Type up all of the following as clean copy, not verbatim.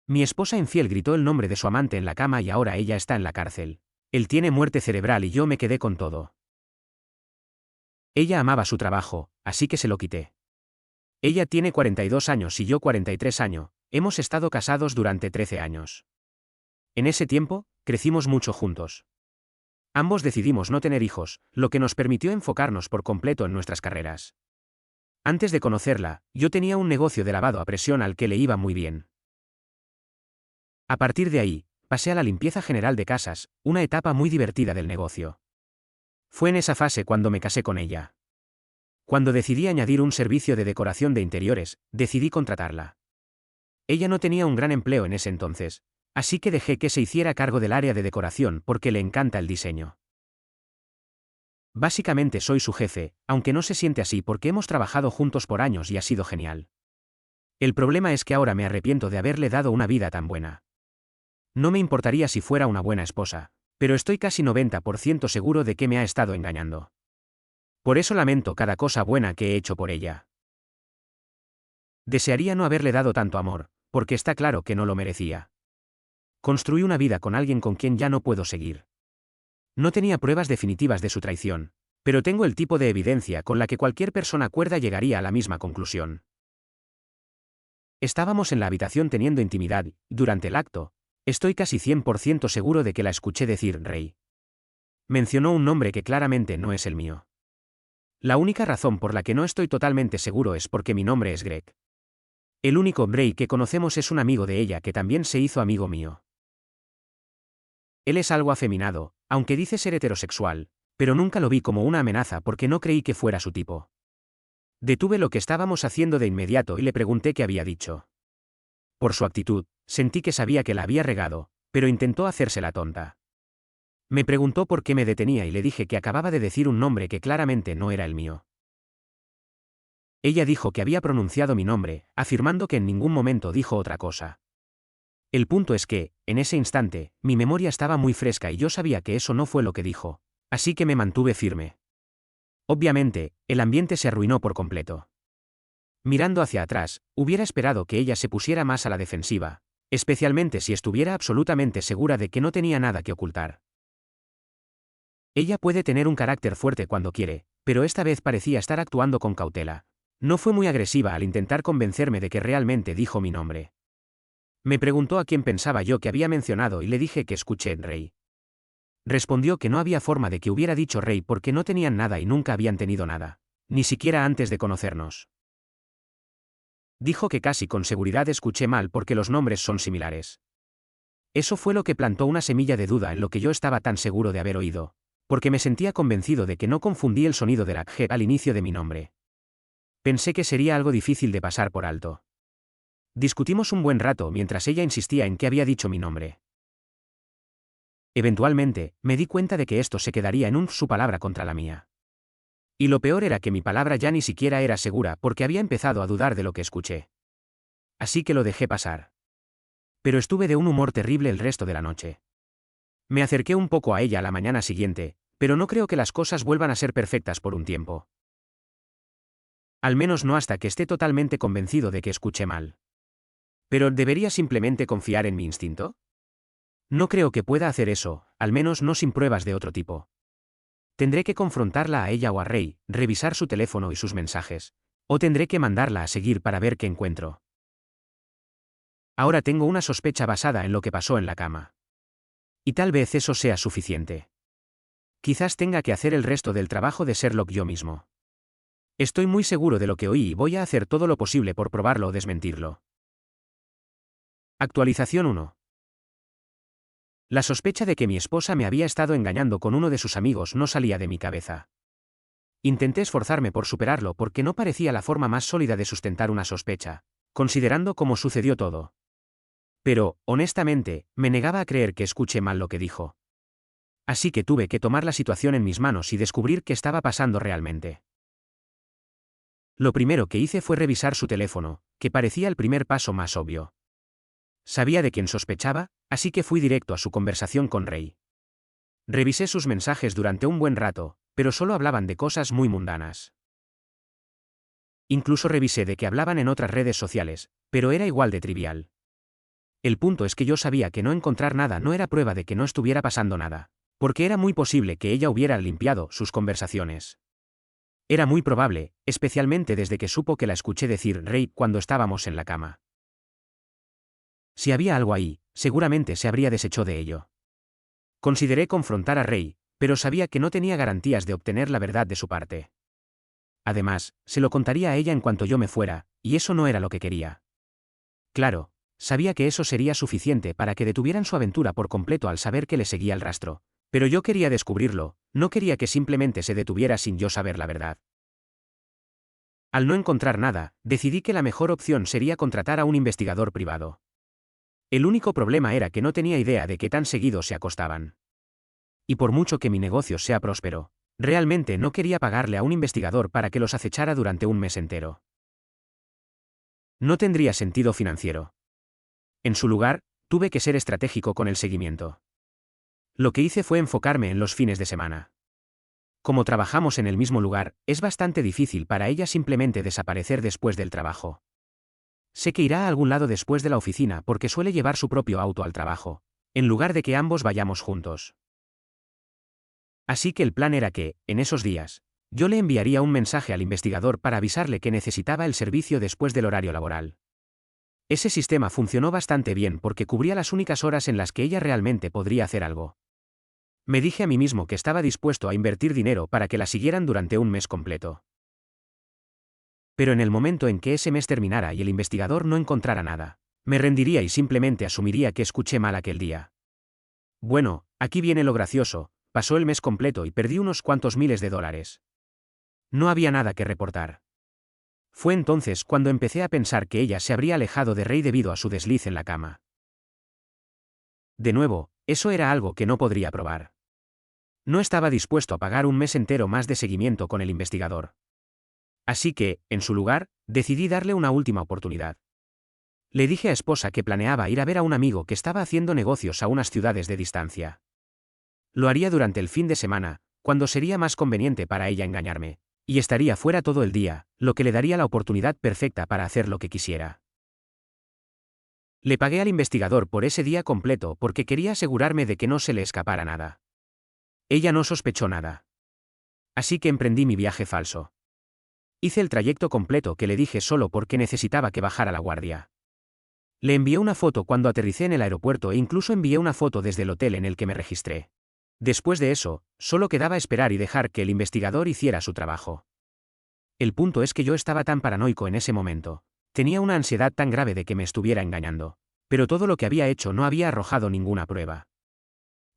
Mi esposa infiel gritó el nombre de su amante en la cama y ahora ella está en la cárcel. Él tiene muerte cerebral y yo me quedé con todo. Ella amaba su trabajo, así que se lo quité. Ella tiene 42 años y yo 43 años. Hemos estado casados durante 13 años. En ese tiempo, crecimos mucho juntos. Ambos decidimos no tener hijos, lo que nos permitió enfocarnos por completo en nuestras carreras. Antes de conocerla, yo tenía un negocio de lavado a presión al que le iba muy bien. A partir de ahí, pasé a la limpieza general de casas, una etapa muy divertida del negocio. Fue en esa fase cuando me casé con ella. Cuando decidí añadir un servicio de decoración de interiores, decidí contratarla. Ella no tenía un gran empleo en ese entonces, así que dejé que se hiciera cargo del área de decoración porque le encanta el diseño. Básicamente soy su jefe, aunque no se siente así porque hemos trabajado juntos por años y ha sido genial. El problema es que ahora me arrepiento de haberle dado una vida tan buena. No me importaría si fuera una buena esposa, pero estoy casi 90% seguro de que me ha estado engañando. Por eso lamento cada cosa buena que he hecho por ella. Desearía no haberle dado tanto amor, porque está claro que no lo merecía. Construí una vida con alguien con quien ya no puedo seguir. No tenía pruebas definitivas de su traición, pero tengo el tipo de evidencia con la que cualquier persona cuerda llegaría a la misma conclusión. Estábamos en la habitación teniendo intimidad y, durante el acto, estoy casi 100% seguro de que la escuché decir Rey. Mencionó un nombre que claramente no es el mío. La única razón por la que no estoy totalmente seguro es porque mi nombre es Greg. El único Bray que conocemos es un amigo de ella que también se hizo amigo mío. Él es algo afeminado, aunque dice ser heterosexual, pero nunca lo vi como una amenaza porque no creí que fuera su tipo. Detuve lo que estábamos haciendo de inmediato y le pregunté qué había dicho. Por su actitud, sentí que sabía que la había regado, pero intentó hacerse la tonta. Me preguntó por qué me detenía y le dije que acababa de decir un nombre que claramente no era el mío. Ella dijo que había pronunciado mi nombre, afirmando que en ningún momento dijo otra cosa. El punto es que, en ese instante, mi memoria estaba muy fresca y yo sabía que eso no fue lo que dijo, así que me mantuve firme. Obviamente, el ambiente se arruinó por completo. Mirando hacia atrás, hubiera esperado que ella se pusiera más a la defensiva, especialmente si estuviera absolutamente segura de que no tenía nada que ocultar. Ella puede tener un carácter fuerte cuando quiere, pero esta vez parecía estar actuando con cautela. No fue muy agresiva al intentar convencerme de que realmente dijo mi nombre. Me preguntó a quién pensaba yo que había mencionado y le dije que escuché Rey. Respondió que no había forma de que hubiera dicho Rey porque no tenían nada y nunca habían tenido nada, ni siquiera antes de conocernos. Dijo que casi con seguridad escuché mal porque los nombres son similares. Eso fue lo que plantó una semilla de duda en lo que yo estaba tan seguro de haber oído, porque me sentía convencido de que no confundí el sonido de la G al inicio de mi nombre. Pensé que sería algo difícil de pasar por alto. Discutimos un buen rato mientras ella insistía en que había dicho mi nombre. Eventualmente, me di cuenta de que esto se quedaría en su palabra contra la mía. Y lo peor era que mi palabra ya ni siquiera era segura porque había empezado a dudar de lo que escuché. Así que lo dejé pasar. Pero estuve de un humor terrible el resto de la noche. Me acerqué un poco a ella la mañana siguiente, pero no creo que las cosas vuelvan a ser perfectas por un tiempo. Al menos no hasta que esté totalmente convencido de que escuché mal. ¿Pero debería simplemente confiar en mi instinto? No creo que pueda hacer eso, al menos no sin pruebas de otro tipo. Tendré que confrontarla a ella o a Rey, revisar su teléfono y sus mensajes. O tendré que mandarla a seguir para ver qué encuentro. Ahora tengo una sospecha basada en lo que pasó en la cama. Y tal vez eso sea suficiente. Quizás tenga que hacer el resto del trabajo de Sherlock yo mismo. Estoy muy seguro de lo que oí y voy a hacer todo lo posible por probarlo o desmentirlo. Actualización 1. La sospecha de que mi esposa me había estado engañando con uno de sus amigos no salía de mi cabeza. Intenté esforzarme por superarlo porque no parecía la forma más sólida de sustentar una sospecha, considerando cómo sucedió todo. Pero, honestamente, me negaba a creer que escuché mal lo que dijo. Así que tuve que tomar la situación en mis manos y descubrir qué estaba pasando realmente. Lo primero que hice fue revisar su teléfono, que parecía el primer paso más obvio. Sabía de quién sospechaba, así que fui directo a su conversación con Rey. Revisé sus mensajes durante un buen rato, pero solo hablaban de cosas muy mundanas. Incluso revisé de que hablaban en otras redes sociales, pero era igual de trivial. El punto es que yo sabía que no encontrar nada no era prueba de que no estuviera pasando nada, porque era muy posible que ella hubiera limpiado sus conversaciones. Era muy probable, especialmente desde que supo que la escuché decir Rey cuando estábamos en la cama. Si había algo ahí, seguramente se habría deshecho de ello. Consideré confrontar a Rey, pero sabía que no tenía garantías de obtener la verdad de su parte. Además, se lo contaría a ella en cuanto yo me fuera, y eso no era lo que quería. Claro, sabía que eso sería suficiente para que detuvieran su aventura por completo al saber que le seguía el rastro, pero yo quería descubrirlo, no quería que simplemente se detuviera sin yo saber la verdad. Al no encontrar nada, decidí que la mejor opción sería contratar a un investigador privado. El único problema era que no tenía idea de qué tan seguido se acostaban. Y por mucho que mi negocio sea próspero, realmente no quería pagarle a un investigador para que los acechara durante un mes entero. No tendría sentido financiero. En su lugar, tuve que ser estratégico con el seguimiento. Lo que hice fue enfocarme en los fines de semana. Como trabajamos en el mismo lugar, es bastante difícil para ella simplemente desaparecer después del trabajo. Sé que irá a algún lado después de la oficina porque suele llevar su propio auto al trabajo, en lugar de que ambos vayamos juntos. Así que el plan era que, en esos días, yo le enviaría un mensaje al investigador para avisarle que necesitaba el servicio después del horario laboral. Ese sistema funcionó bastante bien porque cubría las únicas horas en las que ella realmente podría hacer algo. Me dije a mí mismo que estaba dispuesto a invertir dinero para que la siguieran durante un mes completo. Pero en el momento en que ese mes terminara y el investigador no encontrara nada, me rendiría y simplemente asumiría que escuché mal aquel día. Bueno, aquí viene lo gracioso, pasó el mes completo y perdí unos cuantos miles de dólares. No había nada que reportar. Fue entonces cuando empecé a pensar que ella se habría alejado de Rey debido a su desliz en la cama. De nuevo, eso era algo que no podría probar. No estaba dispuesto a pagar un mes entero más de seguimiento con el investigador. Así que, en su lugar, decidí darle una última oportunidad. Le dije a esposa que planeaba ir a ver a un amigo que estaba haciendo negocios a unas ciudades de distancia. Lo haría durante el fin de semana, cuando sería más conveniente para ella engañarme, y estaría fuera todo el día, lo que le daría la oportunidad perfecta para hacer lo que quisiera. Le pagué al investigador por ese día completo porque quería asegurarme de que no se le escapara nada. Ella no sospechó nada. Así que emprendí mi viaje falso. Hice el trayecto completo que le dije solo porque necesitaba que bajara la guardia. Le envié una foto cuando aterricé en el aeropuerto e incluso envié una foto desde el hotel en el que me registré. Después de eso, solo quedaba esperar y dejar que el investigador hiciera su trabajo. El punto es que yo estaba tan paranoico en ese momento. Tenía una ansiedad tan grave de que me estuviera engañando. Pero todo lo que había hecho no había arrojado ninguna prueba.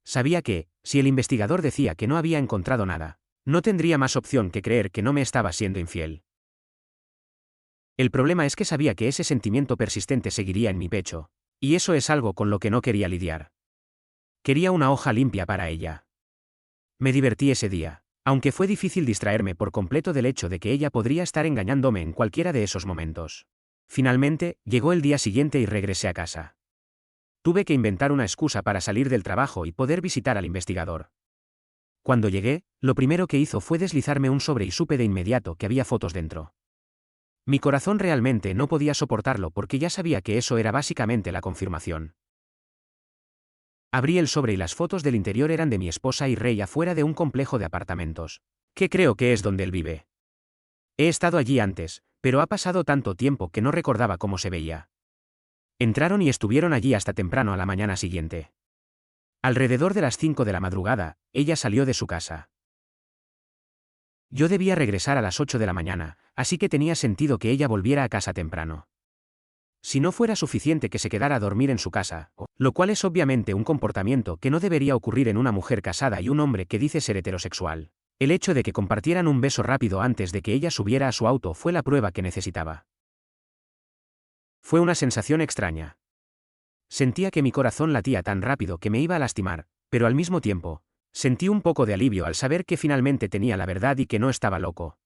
Sabía que, si el investigador decía que no había encontrado nada, no tendría más opción que creer que no me estaba siendo infiel. El problema es que sabía que ese sentimiento persistente seguiría en mi pecho, y eso es algo con lo que no quería lidiar. Quería una hoja limpia para ella. Me divertí ese día, aunque fue difícil distraerme por completo del hecho de que ella podría estar engañándome en cualquiera de esos momentos. Finalmente, llegó el día siguiente y regresé a casa. Tuve que inventar una excusa para salir del trabajo y poder visitar al investigador. Cuando llegué, lo primero que hizo fue deslizarme un sobre y supe de inmediato que había fotos dentro. Mi corazón realmente no podía soportarlo porque ya sabía que eso era básicamente la confirmación. Abrí el sobre y las fotos del interior eran de mi esposa y Rey afuera de un complejo de apartamentos, que creo que es donde él vive. He estado allí antes, pero ha pasado tanto tiempo que no recordaba cómo se veía. Entraron y estuvieron allí hasta temprano a la mañana siguiente. Alrededor de las 5 de la madrugada, ella salió de su casa. Yo debía regresar a las 8 de la mañana, así que tenía sentido que ella volviera a casa temprano. Si no fuera suficiente que se quedara a dormir en su casa, lo cual es obviamente un comportamiento que no debería ocurrir en una mujer casada y un hombre que dice ser heterosexual, el hecho de que compartieran un beso rápido antes de que ella subiera a su auto fue la prueba que necesitaba. Fue una sensación extraña. Sentía que mi corazón latía tan rápido que me iba a lastimar, pero al mismo tiempo, sentí un poco de alivio al saber que finalmente tenía la verdad y que no estaba loco.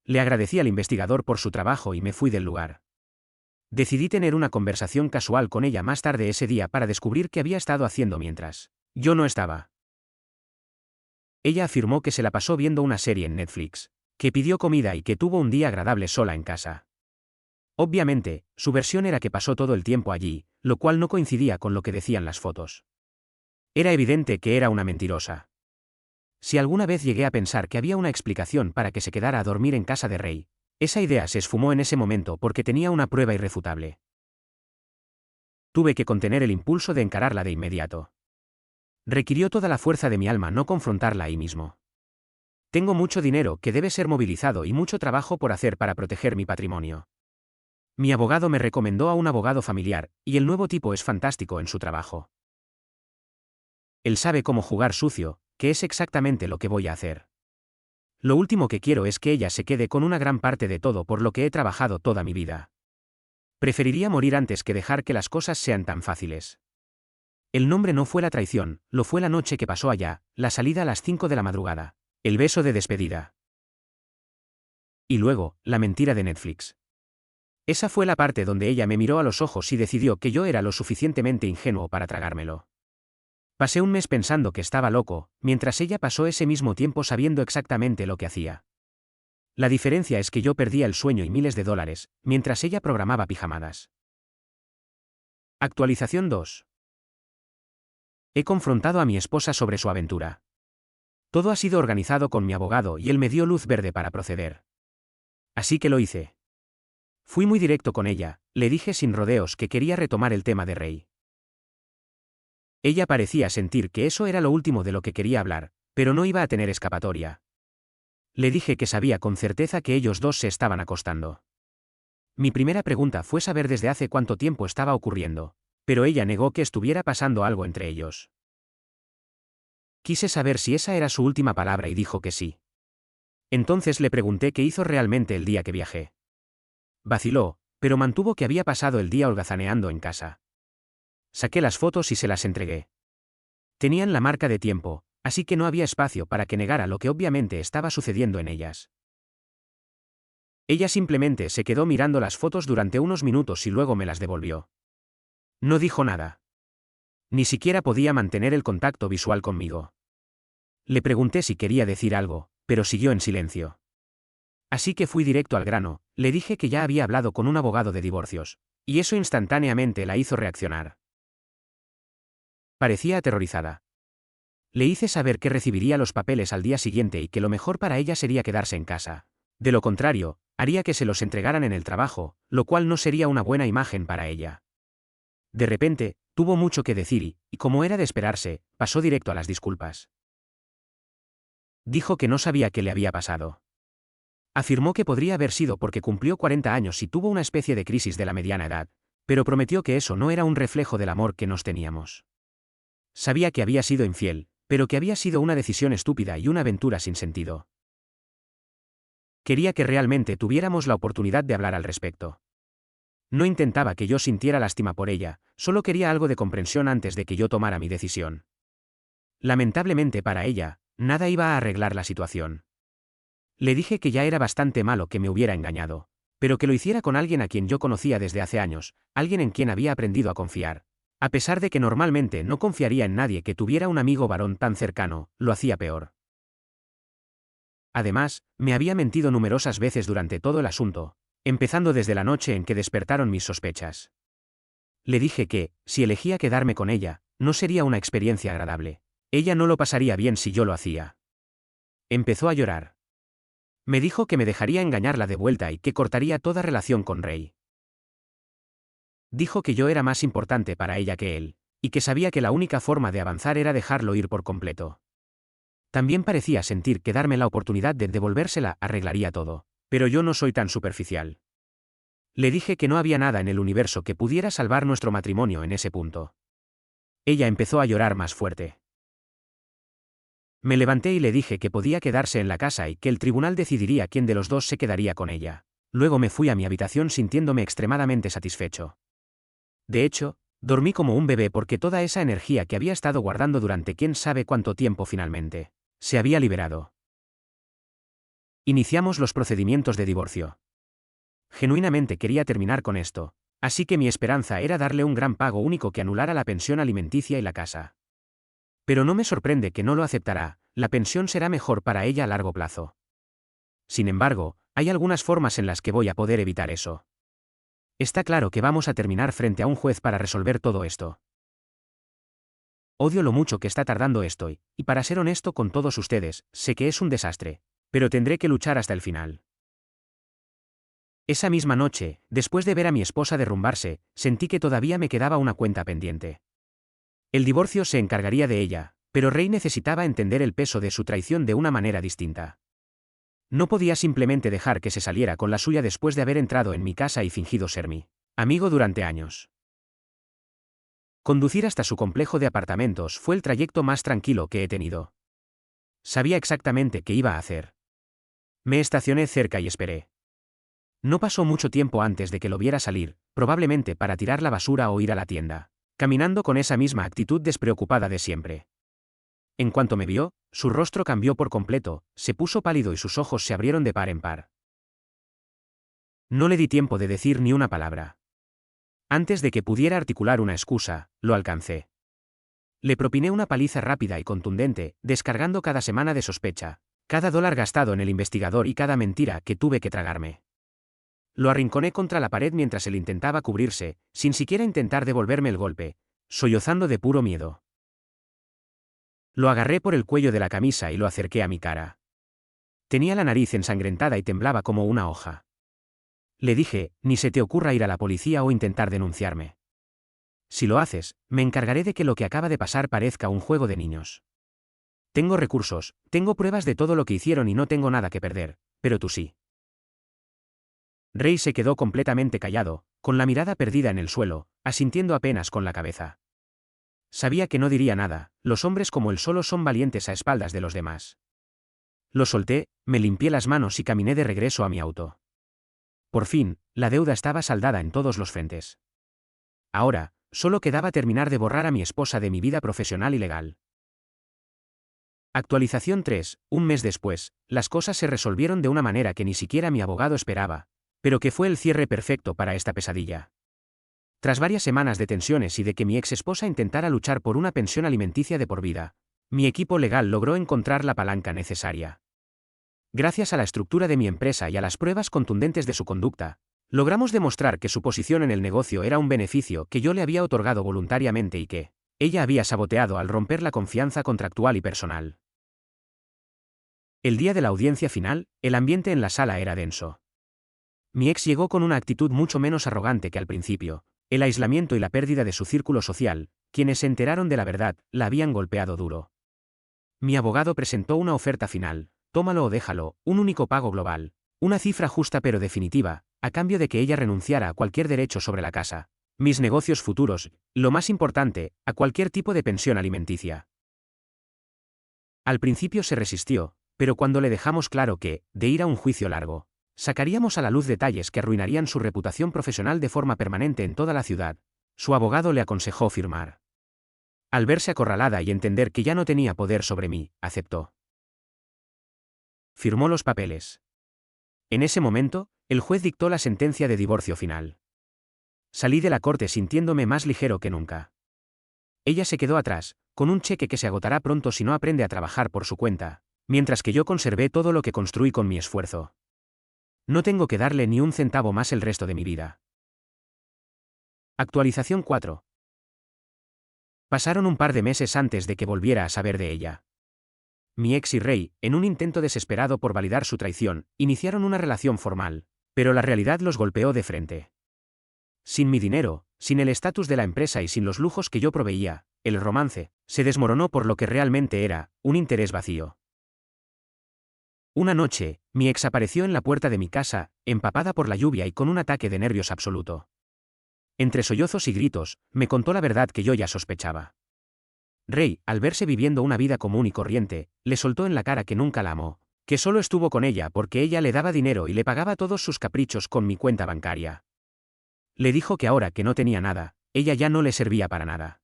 Le agradecí al investigador por su trabajo y me fui del lugar. Decidí tener una conversación casual con ella más tarde ese día para descubrir qué había estado haciendo mientras yo no estaba. Ella afirmó que se la pasó viendo una serie en Netflix, que pidió comida y que tuvo un día agradable sola en casa. Obviamente, su versión era que pasó todo el tiempo allí, lo cual no coincidía con lo que decían las fotos. Era evidente que era una mentirosa. Si alguna vez llegué a pensar que había una explicación para que se quedara a dormir en casa de Ray, esa idea se esfumó en ese momento porque tenía una prueba irrefutable. Tuve que contener el impulso de encararla de inmediato. Requirió toda la fuerza de mi alma no confrontarla ahí mismo. Tengo mucho dinero que debe ser movilizado y mucho trabajo por hacer para proteger mi patrimonio. Mi abogado me recomendó a un abogado familiar, y el nuevo tipo es fantástico en su trabajo. Él sabe cómo jugar sucio, que es exactamente lo que voy a hacer. Lo último que quiero es que ella se quede con una gran parte de todo por lo que he trabajado toda mi vida. Preferiría morir antes que dejar que las cosas sean tan fáciles. El nombre no fue la traición, lo fue la noche que pasó allá, la salida a las 5 de la madrugada, el beso de despedida. Y luego, la mentira de Netflix. Esa fue la parte donde ella me miró a los ojos y decidió que yo era lo suficientemente ingenuo para tragármelo. Pasé un mes pensando que estaba loco, mientras ella pasó ese mismo tiempo sabiendo exactamente lo que hacía. La diferencia es que yo perdía el sueño y miles de dólares, mientras ella programaba pijamadas. Actualización 2. He confrontado a mi esposa sobre su aventura. Todo ha sido organizado con mi abogado y él me dio luz verde para proceder. Así que lo hice. Fui muy directo con ella, le dije sin rodeos que quería retomar el tema de Ray. Ella parecía sentir que eso era lo último de lo que quería hablar, pero no iba a tener escapatoria. Le dije que sabía con certeza que ellos dos se estaban acostando. Mi primera pregunta fue saber desde hace cuánto tiempo estaba ocurriendo, pero ella negó que estuviera pasando algo entre ellos. Quise saber si esa era su última palabra y dijo que sí. Entonces le pregunté qué hizo realmente el día que viajé. Vaciló, pero mantuvo que había pasado el día holgazaneando en casa. Saqué las fotos y se las entregué. Tenían la marca de tiempo, así que no había espacio para que negara lo que obviamente estaba sucediendo en ellas. Ella simplemente se quedó mirando las fotos durante unos minutos y luego me las devolvió. No dijo nada. Ni siquiera podía mantener el contacto visual conmigo. Le pregunté si quería decir algo, pero siguió en silencio. Así que fui directo al grano, le dije que ya había hablado con un abogado de divorcios, y eso instantáneamente la hizo reaccionar. Parecía aterrorizada. Le hice saber que recibiría los papeles al día siguiente y que lo mejor para ella sería quedarse en casa. De lo contrario, haría que se los entregaran en el trabajo, lo cual no sería una buena imagen para ella. De repente, tuvo mucho que decir y como era de esperarse, pasó directo a las disculpas. Dijo que no sabía qué le había pasado. Afirmó que podría haber sido porque cumplió 40 años y tuvo una especie de crisis de la mediana edad, pero prometió que eso no era un reflejo del amor que nos teníamos. Sabía que había sido infiel, pero que había sido una decisión estúpida y una aventura sin sentido. Quería que realmente tuviéramos la oportunidad de hablar al respecto. No intentaba que yo sintiera lástima por ella, solo quería algo de comprensión antes de que yo tomara mi decisión. Lamentablemente para ella, nada iba a arreglar la situación. Le dije que ya era bastante malo que me hubiera engañado, pero que lo hiciera con alguien a quien yo conocía desde hace años, alguien en quien había aprendido a confiar. A pesar de que normalmente no confiaría en nadie que tuviera un amigo varón tan cercano, lo hacía peor. Además, me había mentido numerosas veces durante todo el asunto, empezando desde la noche en que despertaron mis sospechas. Le dije que, si elegía quedarme con ella, no sería una experiencia agradable. Ella no lo pasaría bien si yo lo hacía. Empezó a llorar. Me dijo que me dejaría engañarla de vuelta y que cortaría toda relación con Ray. Dijo que yo era más importante para ella que él, y que sabía que la única forma de avanzar era dejarlo ir por completo. También parecía sentir que darme la oportunidad de devolvérsela arreglaría todo, pero yo no soy tan superficial. Le dije que no había nada en el universo que pudiera salvar nuestro matrimonio en ese punto. Ella empezó a llorar más fuerte. Me levanté y le dije que podía quedarse en la casa y que el tribunal decidiría quién de los dos se quedaría con ella. Luego me fui a mi habitación sintiéndome extremadamente satisfecho. De hecho, dormí como un bebé porque toda esa energía que había estado guardando durante quién sabe cuánto tiempo finalmente se había liberado. Iniciamos los procedimientos de divorcio. Genuinamente quería terminar con esto, así que mi esperanza era darle un gran pago único que anulara la pensión alimenticia y la casa. Pero no me sorprende que no lo aceptará, la pensión será mejor para ella a largo plazo. Sin embargo, hay algunas formas en las que voy a poder evitar eso. Está claro que vamos a terminar frente a un juez para resolver todo esto. Odio lo mucho que está tardando esto y para ser honesto con todos ustedes, sé que es un desastre, pero tendré que luchar hasta el final. Esa misma noche, después de ver a mi esposa derrumbarse, sentí que todavía me quedaba una cuenta pendiente. El divorcio se encargaría de ella, pero Ray necesitaba entender el peso de su traición de una manera distinta. No podía simplemente dejar que se saliera con la suya después de haber entrado en mi casa y fingido ser mi amigo durante años. Conducir hasta su complejo de apartamentos fue el trayecto más tranquilo que he tenido. Sabía exactamente qué iba a hacer. Me estacioné cerca y esperé. No pasó mucho tiempo antes de que lo viera salir, probablemente para tirar la basura o ir a la tienda, caminando con esa misma actitud despreocupada de siempre. En cuanto me vio, su rostro cambió por completo, se puso pálido y sus ojos se abrieron de par en par. No le di tiempo de decir ni una palabra. Antes de que pudiera articular una excusa, lo alcancé. Le propiné una paliza rápida y contundente, descargando cada semana de sospecha, cada dólar gastado en el investigador y cada mentira que tuve que tragarme. Lo arrinconé contra la pared mientras él intentaba cubrirse, sin siquiera intentar devolverme el golpe, sollozando de puro miedo. Lo agarré por el cuello de la camisa y lo acerqué a mi cara. Tenía la nariz ensangrentada y temblaba como una hoja. Le dije, ni se te ocurra ir a la policía o intentar denunciarme. Si lo haces, me encargaré de que lo que acaba de pasar parezca un juego de niños. Tengo recursos, tengo pruebas de todo lo que hicieron y no tengo nada que perder, pero tú sí. Ray se quedó completamente callado, con la mirada perdida en el suelo, asintiendo apenas con la cabeza. Sabía que no diría nada, los hombres como él solo son valientes a espaldas de los demás. Lo solté, me limpié las manos y caminé de regreso a mi auto. Por fin, la deuda estaba saldada en todos los frentes. Ahora, solo quedaba terminar de borrar a mi esposa de mi vida profesional y legal. Actualización 3. Un mes después, las cosas se resolvieron de una manera que ni siquiera mi abogado esperaba, pero que fue el cierre perfecto para esta pesadilla. Tras varias semanas de tensiones y de que mi ex esposa intentara luchar por una pensión alimenticia de por vida, mi equipo legal logró encontrar la palanca necesaria. Gracias a la estructura de mi empresa y a las pruebas contundentes de su conducta, logramos demostrar que su posición en el negocio era un beneficio que yo le había otorgado voluntariamente y que ella había saboteado al romper la confianza contractual y personal. El día de la audiencia final, el ambiente en la sala era denso. Mi ex llegó con una actitud mucho menos arrogante que al principio. El aislamiento y la pérdida de su círculo social, quienes se enteraron de la verdad, la habían golpeado duro. Mi abogado presentó una oferta final, tómalo o déjalo, un único pago global, una cifra justa pero definitiva, a cambio de que ella renunciara a cualquier derecho sobre la casa, mis negocios futuros, lo más importante, a cualquier tipo de pensión alimenticia. Al principio se resistió, pero cuando le dejamos claro que, de ir a un juicio largo, sacaríamos a la luz detalles que arruinarían su reputación profesional de forma permanente en toda la ciudad, su abogado le aconsejó firmar. Al verse acorralada y entender que ya no tenía poder sobre mí, aceptó. Firmó los papeles. En ese momento, el juez dictó la sentencia de divorcio final. Salí de la corte sintiéndome más ligero que nunca. Ella se quedó atrás, con un cheque que se agotará pronto si no aprende a trabajar por su cuenta, mientras que yo conservé todo lo que construí con mi esfuerzo. No tengo que darle ni un centavo más el resto de mi vida. Actualización 4. Pasaron un par de meses antes de que volviera a saber de ella. Mi ex y Ray, en un intento desesperado por validar su traición, iniciaron una relación formal, pero la realidad los golpeó de frente. Sin mi dinero, sin el estatus de la empresa y sin los lujos que yo proveía, el romance se desmoronó por lo que realmente era, un interés vacío. Una noche, mi ex apareció en la puerta de mi casa, empapada por la lluvia y con un ataque de nervios absoluto. Entre sollozos y gritos, me contó la verdad que yo ya sospechaba. Ray, al verse viviendo una vida común y corriente, le soltó en la cara que nunca la amó, que solo estuvo con ella porque ella le daba dinero y le pagaba todos sus caprichos con mi cuenta bancaria. Le dijo que ahora que no tenía nada, ella ya no le servía para nada.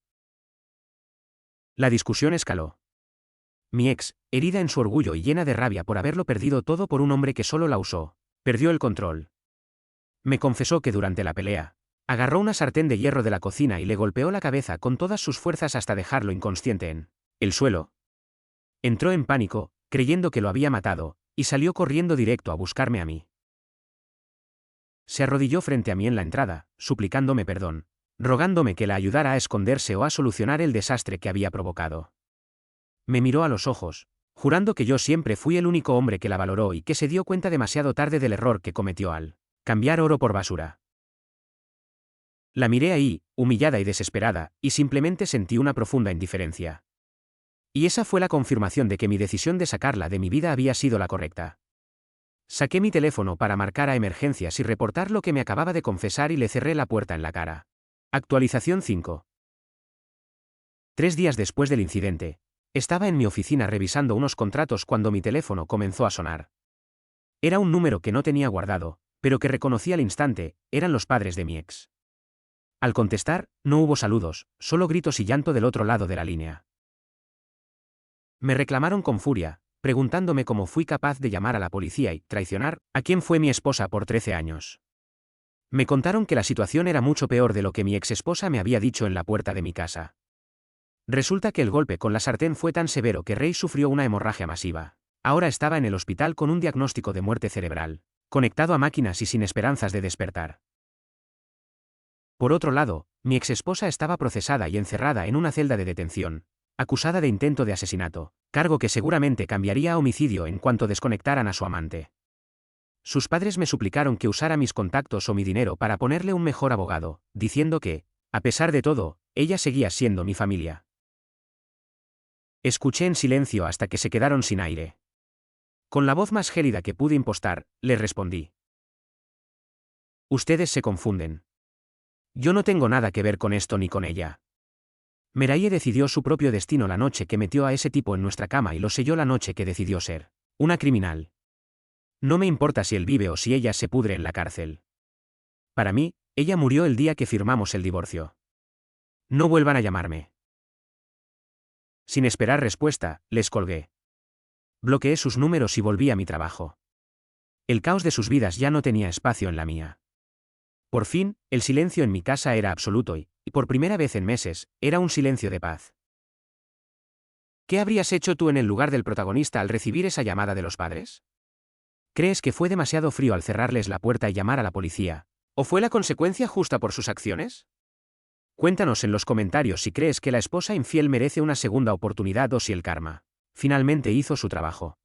La discusión escaló. Mi ex, herida en su orgullo y llena de rabia por haberlo perdido todo por un hombre que solo la usó, perdió el control. Me confesó que durante la pelea, agarró una sartén de hierro de la cocina y le golpeó la cabeza con todas sus fuerzas hasta dejarlo inconsciente en el suelo. Entró en pánico, creyendo que lo había matado, y salió corriendo directo a buscarme a mí. Se arrodilló frente a mí en la entrada, suplicándome perdón, rogándome que la ayudara a esconderse o a solucionar el desastre que había provocado. Me miró a los ojos, jurando que yo siempre fui el único hombre que la valoró y que se dio cuenta demasiado tarde del error que cometió al cambiar oro por basura. La miré ahí, humillada y desesperada, y simplemente sentí una profunda indiferencia. Y esa fue la confirmación de que mi decisión de sacarla de mi vida había sido la correcta. Saqué mi teléfono para marcar a emergencias y reportar lo que me acababa de confesar y le cerré la puerta en la cara. Actualización 5. 3 días después del incidente, estaba en mi oficina revisando unos contratos cuando mi teléfono comenzó a sonar. Era un número que no tenía guardado, pero que reconocí al instante, eran los padres de mi ex. Al contestar, no hubo saludos, solo gritos y llanto del otro lado de la línea. Me reclamaron con furia, preguntándome cómo fui capaz de llamar a la policía y traicionar a quien fue mi esposa por 13 años. Me contaron que la situación era mucho peor de lo que mi ex esposa me había dicho en la puerta de mi casa. Resulta que el golpe con la sartén fue tan severo que Ray sufrió una hemorragia masiva. Ahora estaba en el hospital con un diagnóstico de muerte cerebral, conectado a máquinas y sin esperanzas de despertar. Por otro lado, mi exesposa estaba procesada y encerrada en una celda de detención, acusada de intento de asesinato, cargo que seguramente cambiaría a homicidio en cuanto desconectaran a su amante. Sus padres me suplicaron que usara mis contactos o mi dinero para ponerle un mejor abogado, diciendo que, a pesar de todo, ella seguía siendo mi familia. Escuché en silencio hasta que se quedaron sin aire. Con la voz más gélida que pude impostar, les respondí. Ustedes se confunden. Yo no tengo nada que ver con esto ni con ella. Meraye decidió su propio destino la noche que metió a ese tipo en nuestra cama y lo selló la noche que decidió ser una criminal. No me importa si él vive o si ella se pudre en la cárcel. Para mí, ella murió el día que firmamos el divorcio. No vuelvan a llamarme. Sin esperar respuesta, les colgué. Bloqueé sus números y volví a mi trabajo. El caos de sus vidas ya no tenía espacio en la mía. Por fin, el silencio en mi casa era absoluto y, por primera vez en meses, era un silencio de paz. ¿Qué habrías hecho tú en el lugar del protagonista al recibir esa llamada de los padres? ¿Crees que fue demasiado frío al cerrarles la puerta y llamar a la policía? ¿O fue la consecuencia justa por sus acciones? Cuéntanos en los comentarios si crees que la esposa infiel merece una segunda oportunidad o si el karma finalmente hizo su trabajo.